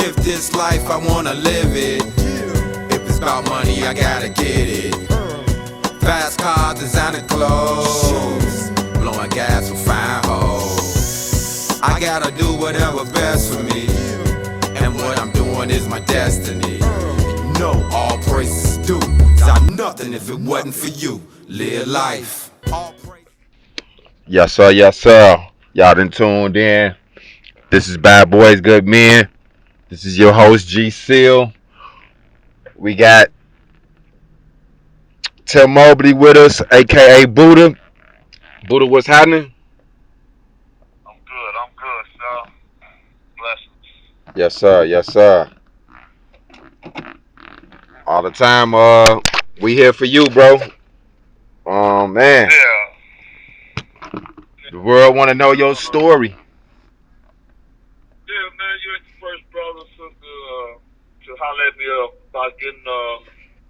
If this life I wanna live it, if it's about money I gotta get it. Fast cars, designer clothes, blowing gas for fine hoes. I gotta do whatever best for me, and what I'm doing is my destiny. No, all praises due, 'cause I'm nothing if it wasn't for you. Live life. Yes, sir. Yes, sir. Y'all done tuned in. This is Bad Boys, Good Men. This is your host, G Seal. We got Tim Mobley with us, a.k.a. Budda. Budda, what's happening? I'm good, sir. Blessings. Yes, sir. Yes, sir. All the time. We here for you, bro. Man. Yeah. The world want to know your story. Yeah, man, you ain't the first brother to holler at me about getting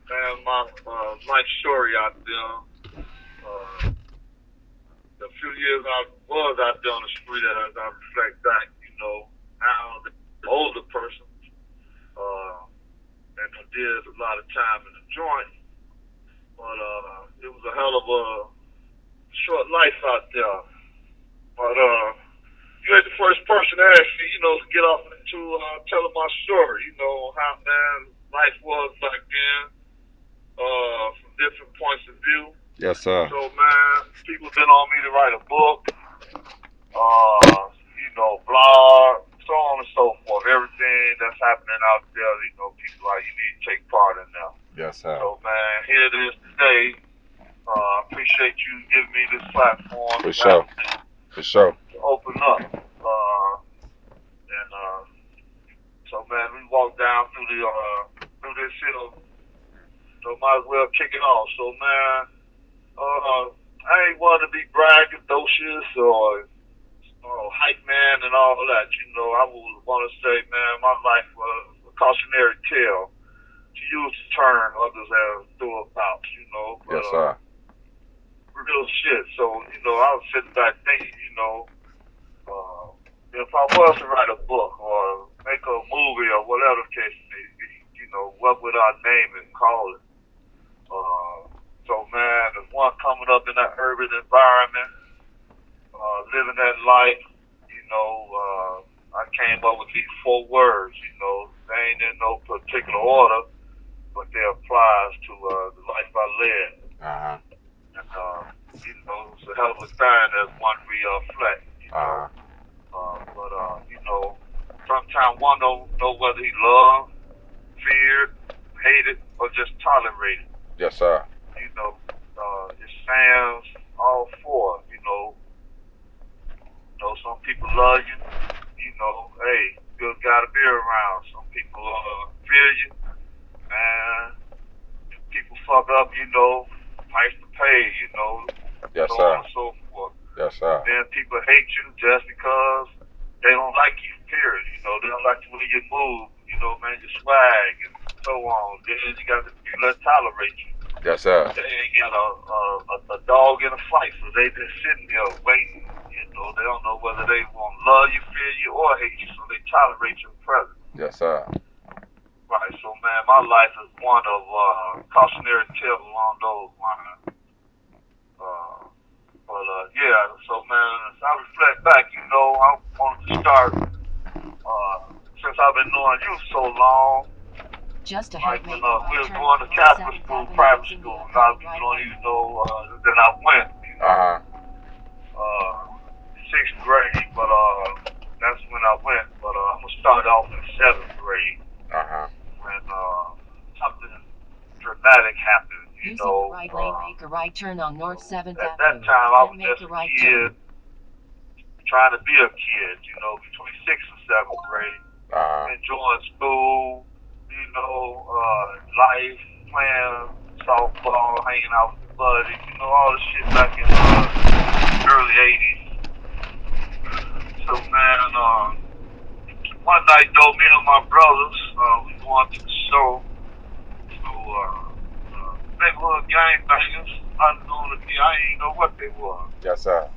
man, my life story out there. The few years I was out there on the street, as I reflect back, now the older person, and I did a lot of time in the joint, but it was a hell of a short life out there. But you ain't the first person to ask me, to get off into telling my story, how man life was back then, from different points of view. Yes, sir. So man, people been on me to write a book, blog, so on and so forth. Everything that's happening out there, people like you need to take part in now. Yes, sir. So man, here it is today. Appreciate you giving me this platform. For sure. For sure. To open up. So man, we walked down through this hill. So might as well kick it off. So man, I ain't want to be braggadocious or hype man and all that. I would want to say, man, my life was a cautionary tale, to use the term others have threw about. But, yes, sir. Real shit. So, I was sitting back thinking, if I was to write a book or make a movie or whatever the case may be, what would I name it and call it? So, man, there's one coming up in that urban environment, living that life, I came up with these 4 words, they ain't in no particular order, but they applies to the life I led. Uh-huh. And, it's a hell of a thing as one reflect, Uh-huh. But, sometimes one don't know whether he loved, feared, hated, or just tolerated. Yes, sir. It stands all 4, some people love you, hey, good guy to be around. Some people fear you, and people fuck up, price to pay, Yes, so sir. on and so forth. Yes, sir. Then people hate you just because they don't like you, period. They don't like the way you move, man, your swag and so on. Then you got the people that tolerate you. Yes, sir. They ain't got a dog in a fight, so they just sitting there waiting. They don't know whether they want to love you, fear you, or hate you, so they tolerate your presence. Yes, sir. Right, so man, my life is one of cautionary tales along those lines. Yeah, so man, as I reflect back, I wanted to start, since I've been knowing you so long, just like when we was going to Catholic school, private school, a lot of people don't even know that I went, Uh-huh. 6th grade, but that's when I went, but I'm going to start off in 7th grade. Uh-huh. When something dramatic happened, Using the right lane, make a right turn on North 7th Avenue. At that time, I was make just a right a kid, turn. trying to be a kid, between 6th and 7th grade. Enjoying school, life, playing softball, hanging out with the buddies, all the shit back in the early 80s. So, man, one night, though, me and my brothers, we going to the show. So, neighborhood gangbangers, unknown to me, I ain't know what they were. Yes, sir.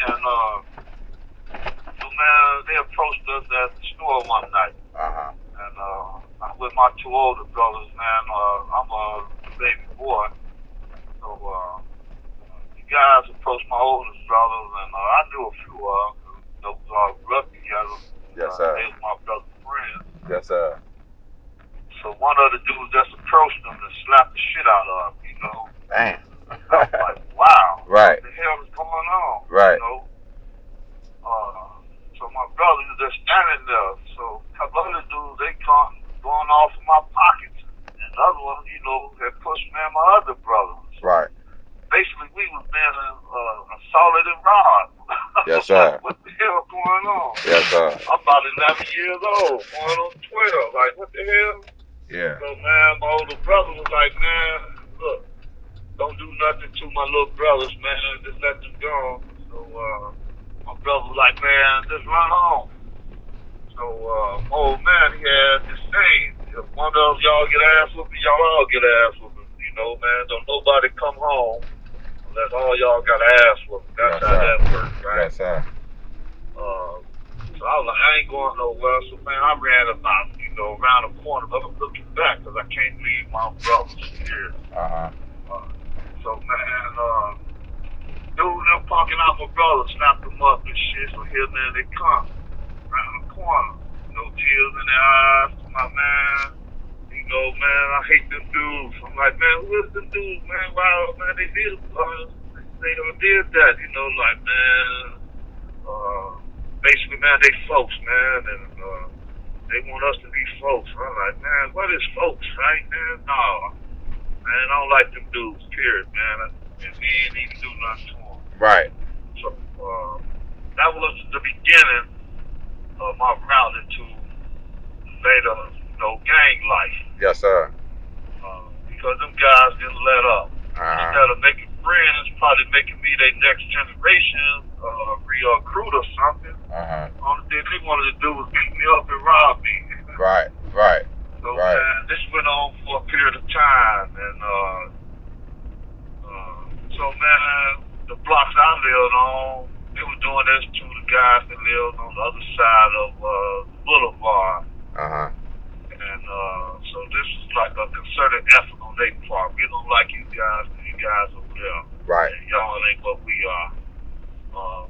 And, so, man, they approached us at the store one night. my two older brothers, man. I'm a baby boy. So, the guys approached my oldest brothers, and I knew a few of them. You know, we all grew up together. Yes, sir. They was my brother's friends. Yes, sir. So one of the dudes just approached him and slapped the shit out of him, you know. Damn. I was like, wow. Right. What the hell is going on? Right. You know? So my brother was just standing there. So a couple other dudes, they come going off in my pockets. And the other one, you know, had pushed me and my other brothers. Right. Basically, we was being assaulted and robbed. Yes, sir. What the hell going on? Yes, sir. I'm about 11 years old, going on 12. Like, what the hell? Yeah. So, man, my older brother was like, man, look, don't do nothing to my little brothers, man. Just let them go. So, my brother was like, man, just run home. So, my old man, he had this saying, if one of y'all get ass whooping, y'all all get ass whooping. You know, man, don't nobody come home unless all y'all got ass whooping. That's how that works, right? Yes, sir. So I was like, I ain't going nowhere. So, man, I ran about, you know, around the corner, but I'm looking back because I can't leave my brothers here. So, man, dude, them parking out my brothers, snapped them up and shit. So here, man, they come around the corner. You know, tears in their eyes. My man, you know, man, I hate them dudes. I'm like, man, who is them dudes, man? Wow, man, they did that, you know, like, man, basically, man, they folks, man, and they want us to be folks. I'm like, man, what is folks, right, man? No, man, I don't like them dudes, period, man. And we ain't even do nothing to them. Right. So, that was the beginning of my route into later, you know, gang life. Yes, sir. Because them guys didn't let up. Instead of making friends, probably making me their next generation recruit or something. Only thing they wanted to do was beat me up and rob me. Right, right. So, right. man, this went on for a period of time. And so, man, the blocks I lived on, they were doing this to the guys that lived on the other side of the boulevard. And so this was like a concerted effort on their part. We don't like you guys over there. Right. And y'all ain't what we are.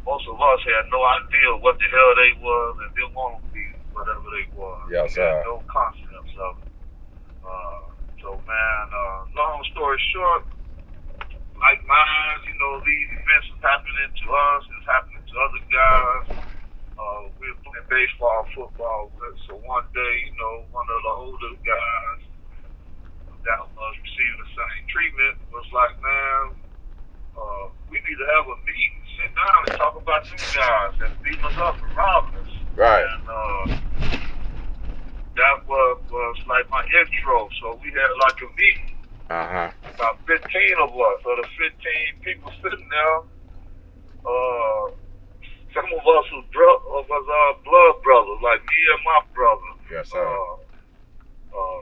Most of us had no idea what the hell they was and didn't want to be whatever they was. Yes, we sir. had no concepts of it. So, man, long story short, like mine, you know, these events is happening to us, it's happening to other guys. We were playing baseball, football. So one day, you know, one of the older guys that was receiving the same treatment was like, man, we need to have a meeting, sit down and talk about them guys that beat us up and robbing us. Right. And that was like my intro. So we had like a meeting. About 15 of us, or the 15 people sitting there. Some of us was blood brothers, like me and my brother. Yes, sir.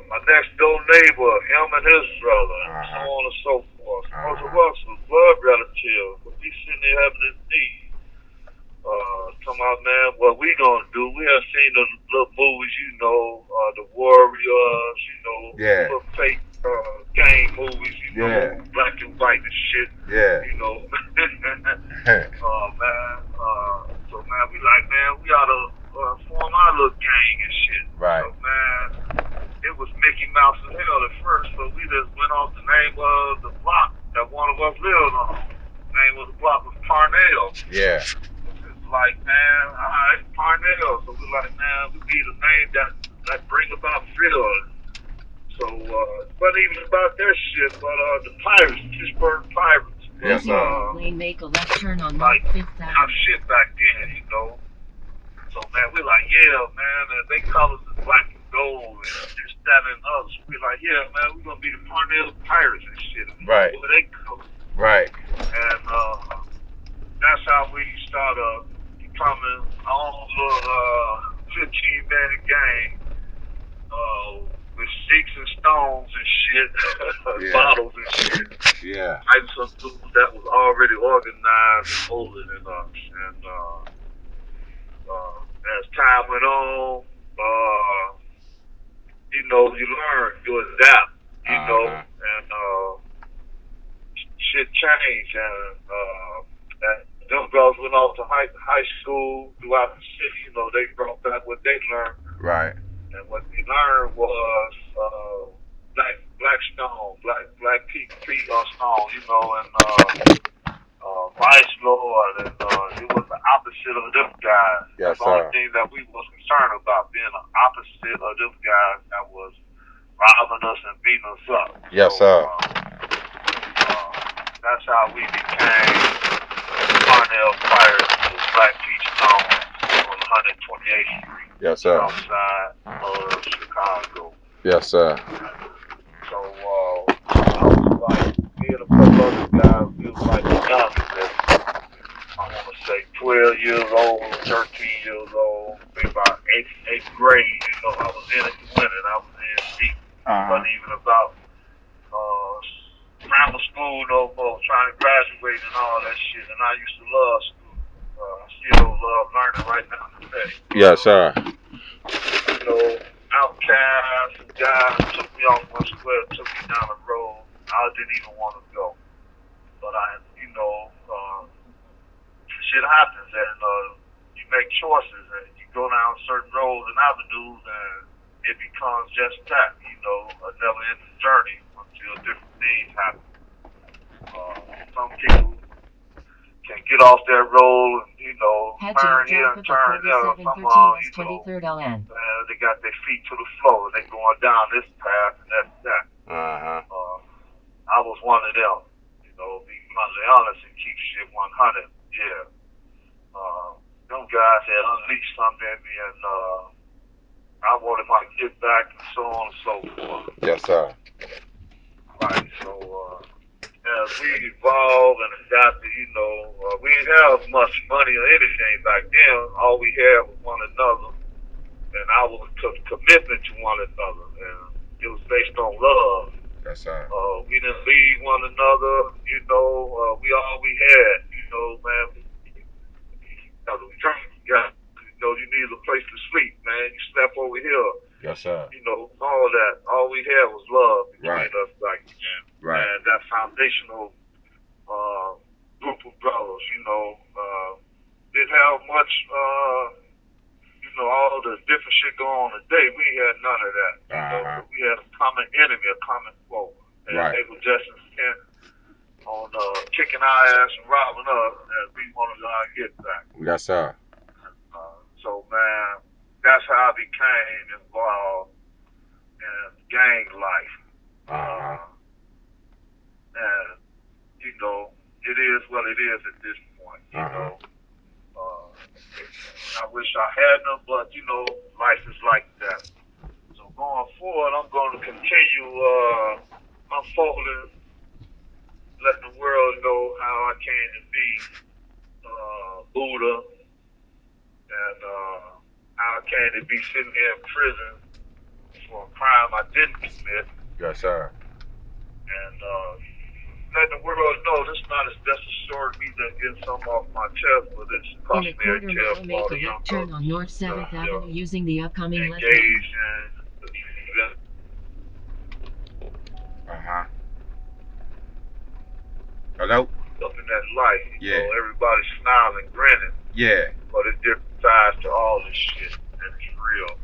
My next door neighbor, him and his brother, and so on and so forth. Most of us was blood relatives, but we sitting there having this meeting. Come out, man, what we gonna do? We have seen the little movies, you know, the Warriors, you know, little fake gang movies, you know, black and white and shit. You know. Man. So, man, we like, man, we oughta form our little gang and shit. Right. So, man, it was Mickey Mouse and hell at first, so we just went off the name of the block that one of us lived on. The name of the block was Parnell. Yeah. It's like, man, alright, Parnell. So we like, man, we need a name that bring about feeling. So, it wasn't even about their shit, but the Pirates, Pittsburgh Pirates. Yes, sir. Lane, make a left turn on like, North 5th our Avenue. shit back then, you know. So, man, we like, yeah, man, and they colors is black and gold and this, that, and others. We like, yeah, man, we're going to be the Parnell Pirates and shit. Right. What they colors. Right. And that's how we started becoming our own little 15-man gang with sticks and stones and shit, bottles and shit. Yeah. Fighting some dudes that was already organized and older than us. And as time went on, you know, you learn, you adapt, you know, and shit changed, and them girls went off to high school throughout the city, you know, they brought back what they learned. Right. And what they learned was black stone, black peak stone, you know, and Vice Lord, and it was the opposite of them guys. Yes, That's the only sir. thing that we was concerned about, being the opposite of them guys that was robbing us and beating us up. Yes, so, sir. That's how we became Parnell Pirates, the Black Peach Stone on 128th Street. Yes, sir. Outside of Chicago. Yes, sir. So, I was like, me and a couple other guys, we was like young, I want to say 12 years old, 13 years old, maybe about 8th grade, you know, I was in it to win it, I was in deep. It wasn't even about grammar school no more, trying to graduate and all that shit, and I used to love school. I still love learning right now today. Yes, sir. You know, outcasts and guys took me off my square, took me down the road. I didn't even want to go. But you know, shit happens, and you make choices, and you go down certain roads and avenues, and it becomes just that, you know, a never-ending journey until different things happen. Some people can get off that road and, you know, turn here and turn there. Some, you know, they got their feet to the floor. They going down this path and that's that. I was one of them, you know, be bluntly honest and keep shit 100. Yeah. Them guys had unleashed something in me, and I wanted my get back and so on and so forth. Yes, sir. Right, so as we evolved and adapted, you know, we didn't have much money or anything back then. All we had was one another, and I was commitment to one another, and it was based on love. Yes, sir. We didn't leave one another, you know, we all we had, you know, man. We drank, you know, you needed a place to sleep, man. You slept over here. Yes, sir. You know, all that. All we had was love between Right. us back then. Right. And that foundational group of brothers, you know, didn't have much, you know, all the different shit going on today. We had none of that. You know, we had a common enemy, a common foe. And Right. they were just intent on kicking our ass and robbing us, and we wanted our get back. Yes, sir. So, man, that's how I became involved in gang life. And, you know, it is what it is at this point, you know. I wish I had them, but, you know, life is like that. So going forward, I'm going to continue unfolding, letting the world know how I came to be Budda, and how I came to be sitting here in prison for a crime I didn't commit. Yes, sir. And letting the world know this not as just a story me that getting something off my chest, but it's In a cautionary quarter tale mile, for all make the a young left turn on North 7th Avenue using the upcoming left lane. engaged in Hello? up in that life. You Yeah. know, everybody's smiling, grinning, Yeah. but it's different sides to all this shit, and it's real.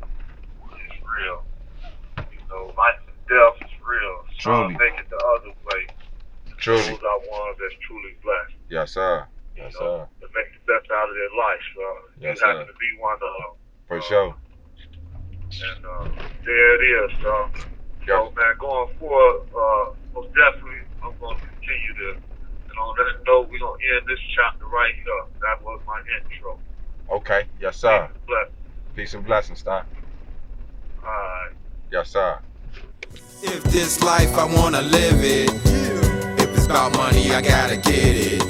It's real. You know, life and death is real. Truly. Some make it the other way. Truly. Those are ones that's truly blessed. Yes, sir. You Yes, know, sir. to make the best out of their life. Yes, you happen sir. to be one of them. For sure. And there it is. So, man, going forward, most definitely, I'm going to continue this. And on that note, we're going to end this chapter right here. That was my intro. Okay. Yes, sir. Bless. Peace and blessings, Doc. All right. Yes, sir. If this life I wanna live it, if it's about money I gotta get it.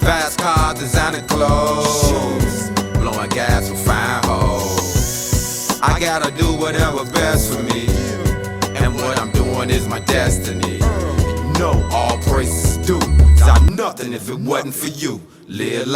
Fast cars, designer clothes, blowing gas for fine hoes. I gotta do whatever best for me, and what I'm doing is my destiny. No, all praises due, 'cause I'm nothing if it wasn't for you. Live life.